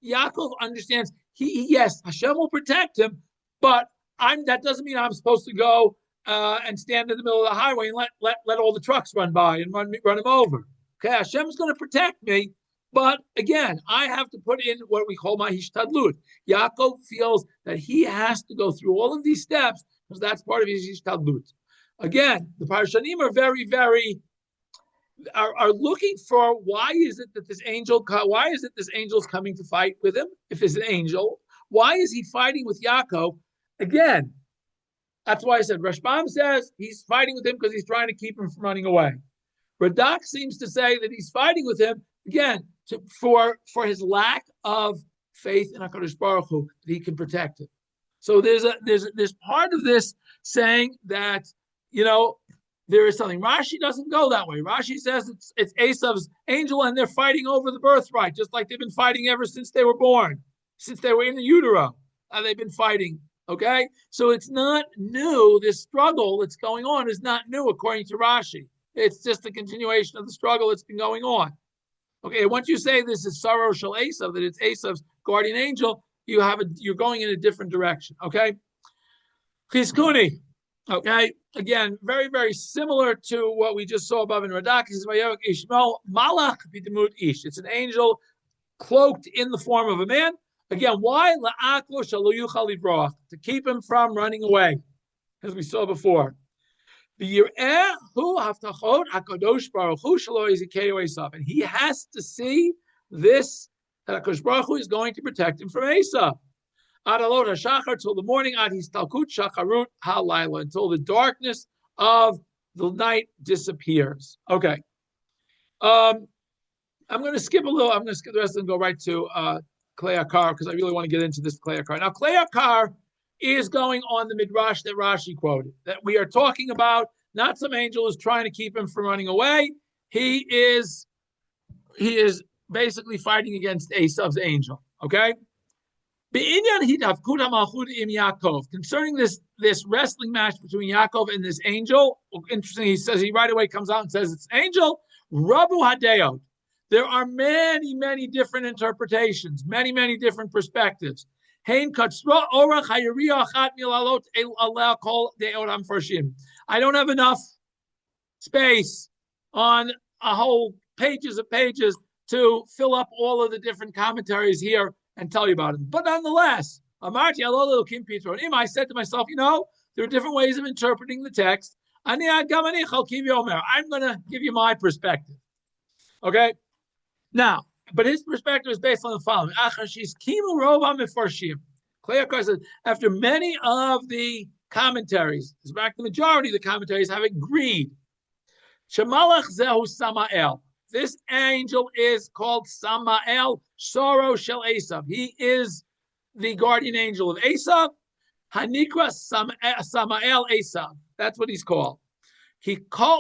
Yaakov understands, yes, Hashem will protect him, but that doesn't mean I'm supposed to go and stand in the middle of the highway and let all the trucks run by and run him over. Okay, Hashem's going to protect me, but again, I have to put in what we call my hishtadlut. Yaakov feels that he has to go through all of these steps because that's part of his hishtadlut. Again, the parshanim are very, very are looking for why is it this angel is coming to fight with him if it's an angel, Why is he fighting with Yaakov? Again, that's why I said Rashbam says he's fighting with him because he's trying to keep him from running away. Radak seems to say that he's fighting with him again for his lack of faith in HaKadosh Baruch Hu, that he can protect him. So there's part of this saying that, there is something. Rashi doesn't go that way. Rashi says it's Esav's angel and they're fighting over the birthright, just like they've been fighting ever since they were born, since they were in the utero. They've been fighting. Okay, so it's not new. This struggle that's going on is not new, according to Rashi. It's just a continuation of the struggle that's been going on. Okay, once you say this is Saro Shel Esav, that it's Esav's guardian angel, you're going in a different direction. Okay, Chizkuni. Okay, again, very, very similar to what we just saw above in Radak. It's an angel cloaked in the form of a man. Again, why? To keep him from running away, as we saw before. And he has to see this, that HaKadosh Baruch Hu is going to protect him from Esav. Till the morning, until the darkness of the night disappears. Okay. I'm going to skip a little. I'm going to skip the rest and go right to Klei Akar, because I really want to get into this Klei Akar. Now, Klei Akar is going on the midrash that Rashi quoted, that we are talking about. Not some angel is trying to keep him from running away. He is basically fighting against Esav's angel. Okay. Concerning this wrestling match between Yaakov and this angel, interesting. He says he right away comes out and says it's angel. Rabu Hadeot. There are many, many different interpretations, many, many different perspectives. I don't have enough space on a whole pages of pages to fill up all of the different commentaries here and tell you about them. But nonetheless, I said to myself, there are different ways of interpreting the text. I'm going to give you my perspective. Okay? Now, but his perspective is based on the following. Klei Akar says, after many of the commentaries, in fact, the majority of the commentaries have agreed, Shemalach Zehu Samael. This angel is called Samael, Soro Shel Esav. He is the guardian angel of Esav. Hanikra Samael Esav. That's what he's called.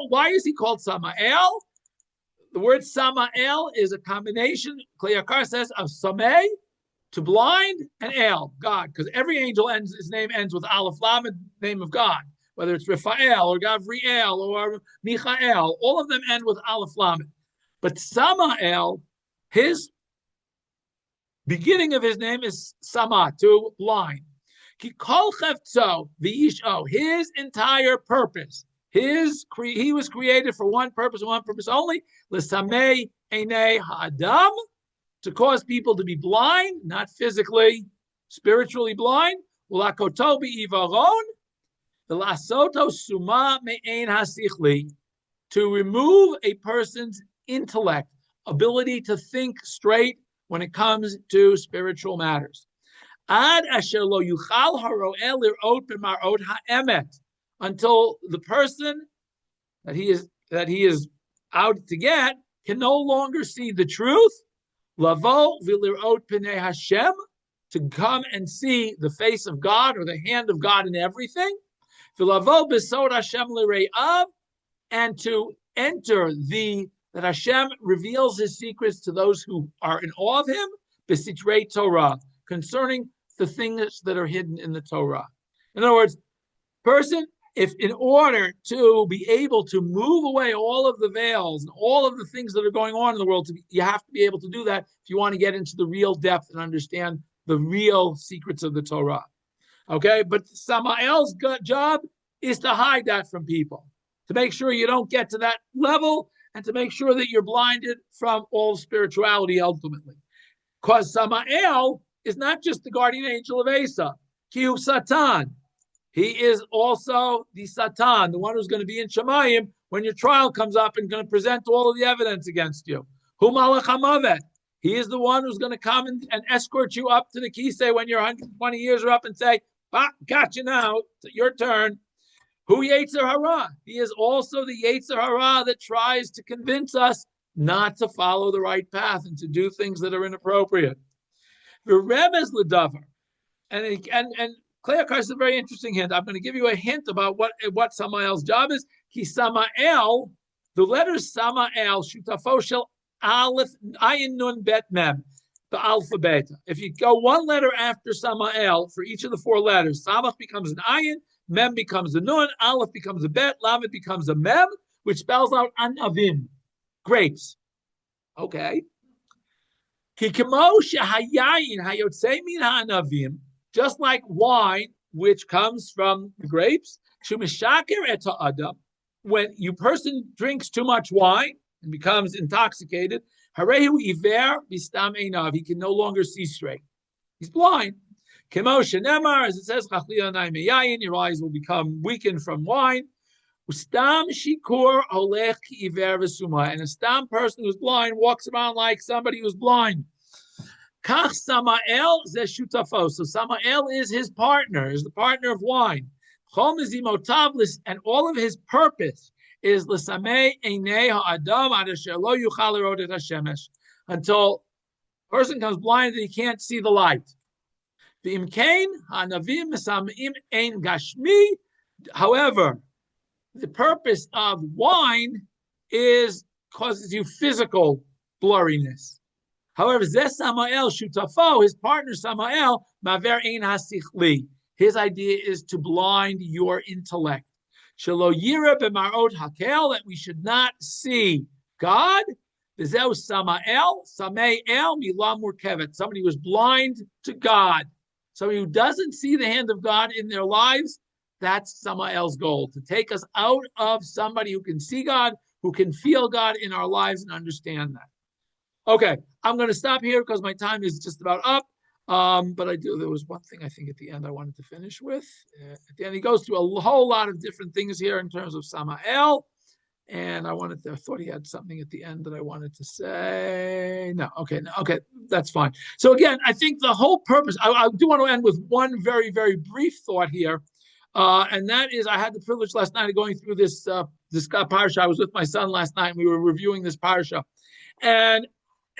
Why is he called Samael? The word Samael is a combination, Klei Akar says, of Sameh, to blind, and El, God, because every angel his name ends with Aleph Lamed, name of God, whether it's Raphael or Gavriel or Michael, all of them end with Aleph Lamed. But Samael, his beginning of his name is Sama, to blind. His entire purpose, he was created for one purpose and one purpose only, l'samei einei ha'adam, to cause people to be blind, not physically, spiritually blind, u'lakoto bi'ivaron, v'lasoto suma me'ein hasichli, to remove a person's intellect, ability to think straight when it comes to spiritual matters. Ad asher lo yuchal haroel lirot b'marot ha'emet, until the person that he is out to get can no longer see the truth. Lavo v'lirot pnei Hashem, to come and see the face of God or the hand of God in everything. V'lavo b'sod Hashem l'rei'av, and to enter that Hashem reveals his secrets to those who are in awe of him, b'sitrei Torah, concerning the things that are hidden in the Torah. In other words, person, if in order to be able to move away all of the veils and all of the things that are going on in the world, you have to be able to do that if you want to get into the real depth and understand the real secrets of the Torah. Okay, but Samael's job is to hide that from people, to make sure you don't get to that level, and to make sure that you're blinded from all spirituality ultimately. Because Samael is not just the guardian angel of Esav, Kihu Satan. He is also the Satan, the one who's going to be in Shemayim when your trial comes up and going to present all of the evidence against you. Hu Malach HaMavet. He is the one who's going to come and escort you up to the Kislev when your 120 years are up and say, got you now, your turn. Who Yetzer Hara? He is also the Yetzer Hara that tries to convince us not to follow the right path and to do things that are inappropriate. The Rebbe's L'davar. And Kleakar is a very interesting hint. I'm going to give you a hint about what Samael's job is. Ki Samael, the letter Samael, Shutafo Shel Aleph, Ayin Nun Bet Mem, the alphabet. If you go one letter after Samael for each of the four letters, Samach becomes an Ayin, Mem becomes a Nun, Aleph becomes a Bet, Lamed becomes a Mem, which spells out Anavim, grapes. Okay. Ki Kemo Shehayayin Hayotzei Min Ha'anavim, just like wine, which comes from the grapes, when you person drinks too much wine and becomes intoxicated, he can no longer see straight. He's blind. As it says, your eyes will become weakened from wine. And a stam person who's blind walks around like somebody who's blind. Kach Samael ze shutafo. So Samael is his partner, is the partner of wine. And all of his purpose is l'samei einei ha'adam ad asher lo yuchal lirot et hashemesh, until a person comes blind that he can't see the light. V'imkein ha'navim mesamim ein gashmi. However, the purpose of wine causes you physical blurriness. However, Zeh Samael Shutafo, his partner Samael, Maver Ein Hasichli. His idea is to blind your intellect. Shelo Yira B'marot Hakel, that we should not see God. V'zeu Samael, Samael Milah Murkevet. Somebody who is blind to God. Somebody who doesn't see the hand of God in their lives. That's Samael's goal, to take us out of somebody who can see God, who can feel God in our lives and understand that. Okay, I'm going to stop here because my time is just about up. But there was one thing I think at the end I wanted to finish with. At the end, he goes through a whole lot of different things here in terms of Samael. And I thought he had something at the end that I wanted to say. No, okay, that's fine. So again, I think the whole purpose, I do want to end with one very, very brief thought here. And that is, I had the privilege last night of going through this parsha. I was with my son last night and we were reviewing this parsha. And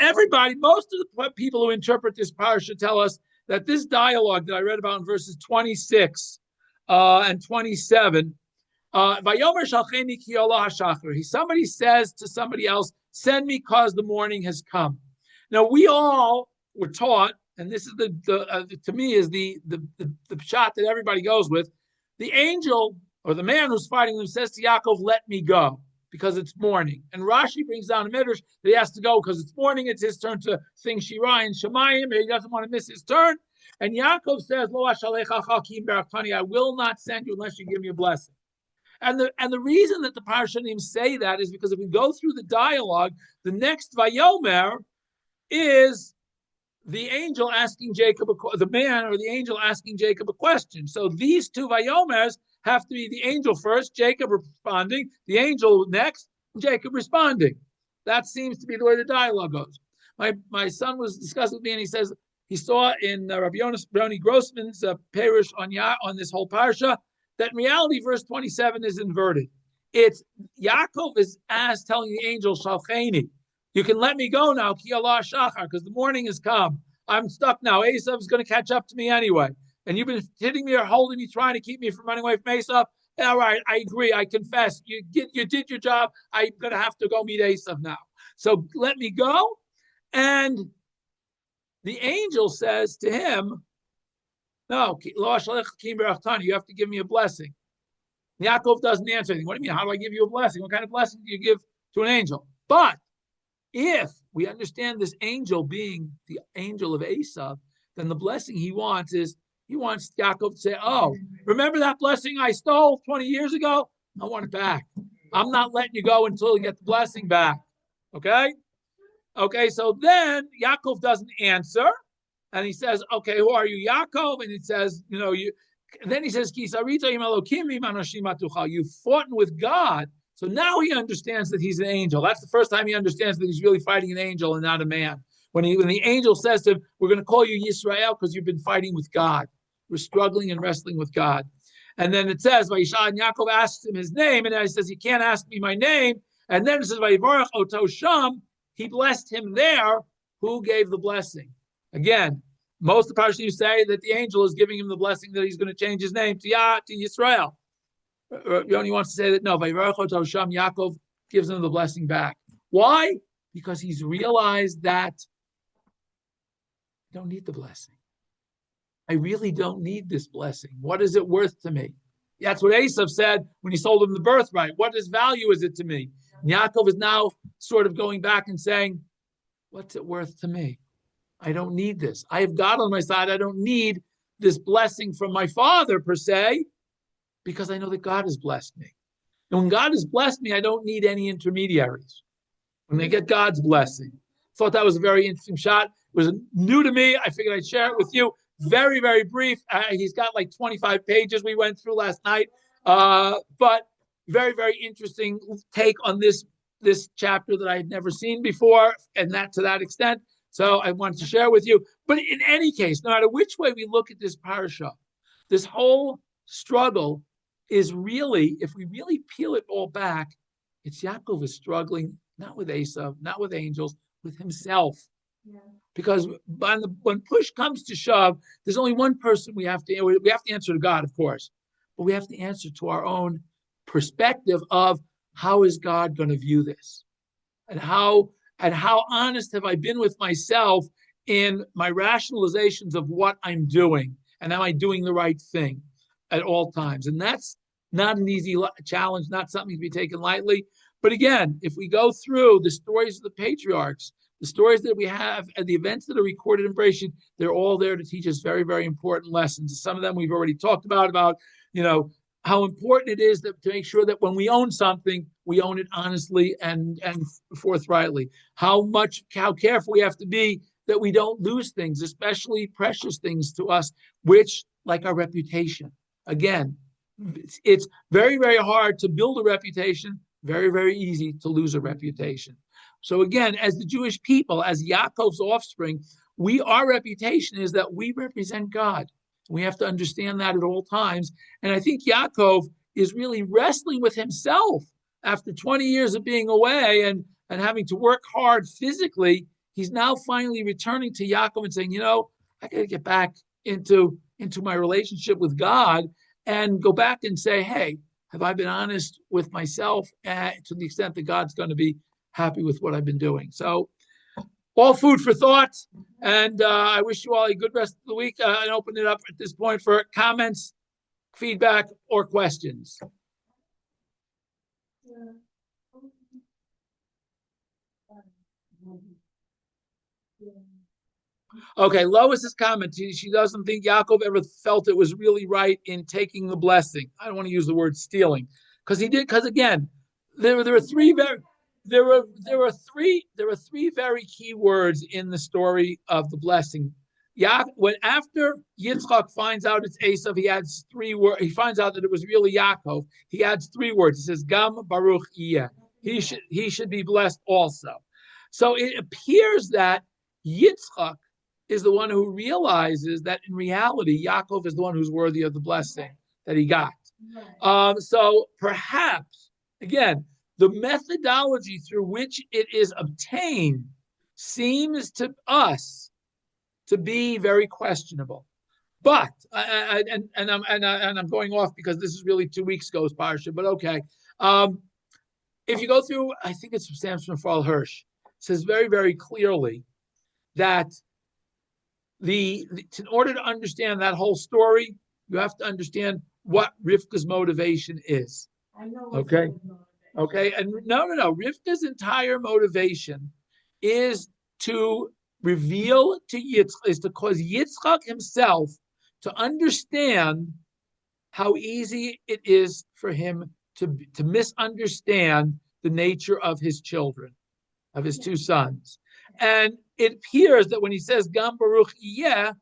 most of the people who interpret this parsha tell us that this dialogue that I read about in verses 26 and 27, Vayomer shalcheni ki olah hashachar. Somebody says to somebody else, "Send me, cause the morning has come." Now we all were taught, and this is to me is the shot that everybody goes with. The angel or the man who's fighting them says to Yaakov, "Let me go," because it's morning. And Rashi brings down a midrash that he has to go because it's morning. It's his turn to sing Shirah and Shemayim. He doesn't want to miss his turn. And Yaakov says, "Lo ashalecha chakim be'arachani," I will not send you unless you give me a blessing. And the reason that the Parshanim say that is because if we go through the dialogue, the next Vayomer is the angel asking Jacob, the man or the angel asking Jacob a question. So these two Vayomers have to be the angel first, Jacob responding, the angel next, Jacob responding. That seems to be the way the dialogue goes. My son was discussing with me, and he says he saw in Rabbi Yoni Grossman's parish on this whole parsha that in reality verse 27 is inverted. It's Yaakov is telling the angel Shalcheni, you can let me go now, Ki Allah Shachar, because the morning has come. I'm stuck now. Esav is going to catch up to me anyway. And you've been hitting me or holding me, trying to keep me from running away from Esav. All right, I agree. I confess. You did your job. I'm going to have to go meet Esav now. So let me go. And the angel says to him, no, you have to give me a blessing. Yaakov doesn't answer anything. What do you mean? How do I give you a blessing? What kind of blessing do you give to an angel? But if we understand this angel being the angel of Esav, then the blessing he wants Yaakov to say, oh, remember that blessing I stole 20 years ago? I want it back. I'm not letting you go until you get the blessing back. Okay? Okay, so then Yaakov doesn't answer. And he says, okay, who are you, Yaakov? And it says, you. And then he says, you fought with God. So now he understands that he's an angel. That's the first time he understands that he's really fighting an angel and not a man. when the angel says to him, we're going to call you Yisrael because you've been fighting with God. We're struggling and wrestling with God. And then it says, Vayishlach, and Yaakov asks him his name, and then he says, you can't ask me my name. And then it says, Vayivarach oto sham, he blessed him there. Who gave the blessing? Again, most of the parshat say that the angel is giving him the blessing that he's going to change his name to Yisrael. Yoni wants to say that no, Vayivarach oto sham, Yaakov gives him the blessing back. Why? Because he's realized that I don't need the blessing. I really don't need this blessing. What is it worth to me? That's what Esav said when he sold him the birthright. What value is it to me? And Yaakov is now sort of going back and saying, what's it worth to me? I don't need this. I have God on my side. I don't need this blessing from my father per se, because I know that God has blessed me. And when God has blessed me, I don't need any intermediaries. When they get God's blessing. Thought that was a very interesting shot. It was new to me. I figured I'd share it with you. Very, very brief. He's got like 25 pages we went through last night. But very, very interesting take on this chapter that I had never seen before, and that to that extent. So I wanted to share with you. But in any case, no matter which way we look at this parasha, this whole struggle is really, if we really peel it all back, it's Yaakov is struggling, not with Esav, not with angels, with himself. Yeah. Because when push comes to shove, there's only one person we have to answer to God, of course, but we have to answer to our own perspective of how is God going to view this, and how honest have I been with myself in my rationalizations of what I'm doing, and am I doing the right thing at all times? And that's not an easy challenge, not something to be taken lightly. But again, if we go through the stories of the patriarchs, the stories that we have and the events that are recorded in Bereshit, they're all there to teach us very, very important lessons. Some of them we've already talked about, how important it is to make sure that when we own something, we own it honestly and forthrightly. How careful we have to be that we don't lose things, especially precious things to us, which, like our reputation. Again, it's very, very hard to build a reputation, very, very easy to lose a reputation. So again, as the Jewish people, as Yaakov's offspring, our reputation is that we represent God. We have to understand that at all times. And I think Yaakov is really wrestling with himself after 20 years of being away and having to work hard physically. He's now finally returning to Yaakov and saying, I got to get back into my relationship with God and go back and say, hey, have I been honest with myself to the extent that God's going to be happy with what I've been doing? So all food for thought. And I wish you all a good rest of the week and open it up at this point for comments, feedback, or questions. Okay, Lois's comment. She doesn't think Yaakov ever felt it was really right in taking the blessing. I don't want to use the word stealing, because he did. Because again, there were three very key words in the story of the blessing. When after Yitzchak finds out it's Esav, he adds 3 words. He finds out that it was really Yaakov. He adds 3 words. He says, "Gam Baruch Yeh." He should be blessed also. So it appears that Yitzchak is the one who realizes that in reality, Yaakov is the one who's worthy of the blessing that he got. So perhaps, again, the methodology through which it is obtained seems to us to be very questionable. But I'm going off because this is really 2 weeks ago's parsha. But okay, if you go through, I think it's Samson Fall Hirsch, says very, very clearly that in order to understand that whole story, you have to understand what Rivka's motivation is. I know. Okay. Okay. And no. Rivka's entire motivation is to reveal to Yitzchak, is to cause Yitzchak himself to understand how easy it is for him to misunderstand the nature of his children, of his 2 sons. And it appears that when he says Gam Baruch Yeh,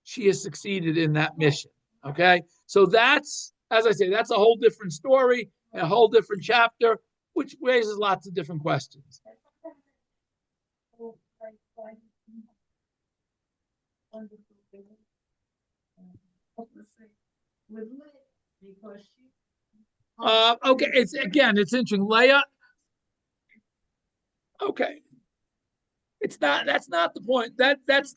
she has succeeded in that mission. Okay, so that's, as I say, that's a whole different story, a whole different chapter, which raises lots of different questions. Okay, it's interesting. Leah. Okay, it's not. That's not the point. That's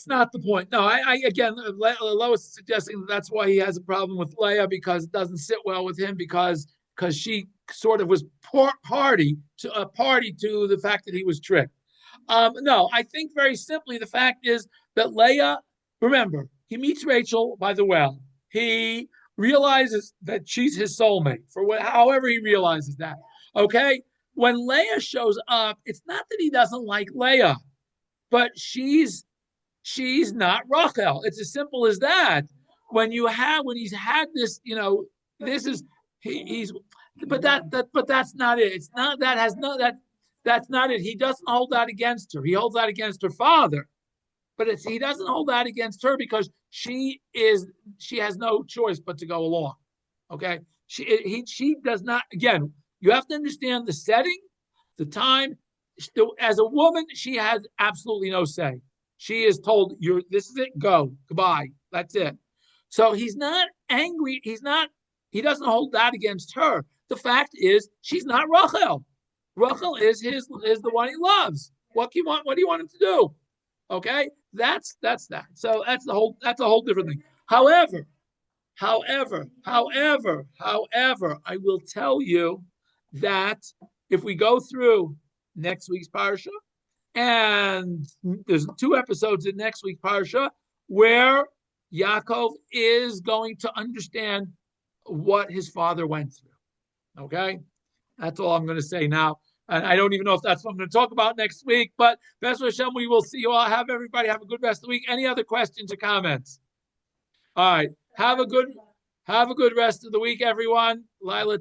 not the point. No, I again, Lois is suggesting that's why he has a problem with Leah because it doesn't sit well with him because she sort of was party to the fact that he was tricked. No, I think very simply the fact is that Leah, remember, he meets Rachel by the well. He realizes that she's his soulmate for however he realizes that. Okay, when Leah shows up, it's not that he doesn't like Leah, but she's not Rachel. It's as simple as that. When he's had this, this is he's but that's not it. It's not that has no that's not it. He doesn't hold that against her. He holds that against her father. But he doesn't hold that against her because she has no choice but to go along. Okay? She does not, again, you have to understand the setting, the time. As a woman, she has absolutely no say. She is told, this is it, go, goodbye. That's it. So he's not angry. He doesn't hold that against her. The fact is, she's not Rachel. Rachel is the one he loves. What do you want him to do? Okay, that's that. So that's a whole different thing. However, I will tell you that if we go through next week's parsha, and there's 2 episodes in next week's parsha where Yaakov is going to understand what his father went through. Okay, that's all I'm going to say now. And I don't even know if that's what I'm going to talk about next week, but B'ezras Hashem, we will see you all. Everybody have a good rest of the week. Any other questions or comments? All right. Have a good rest of the week, everyone. Lila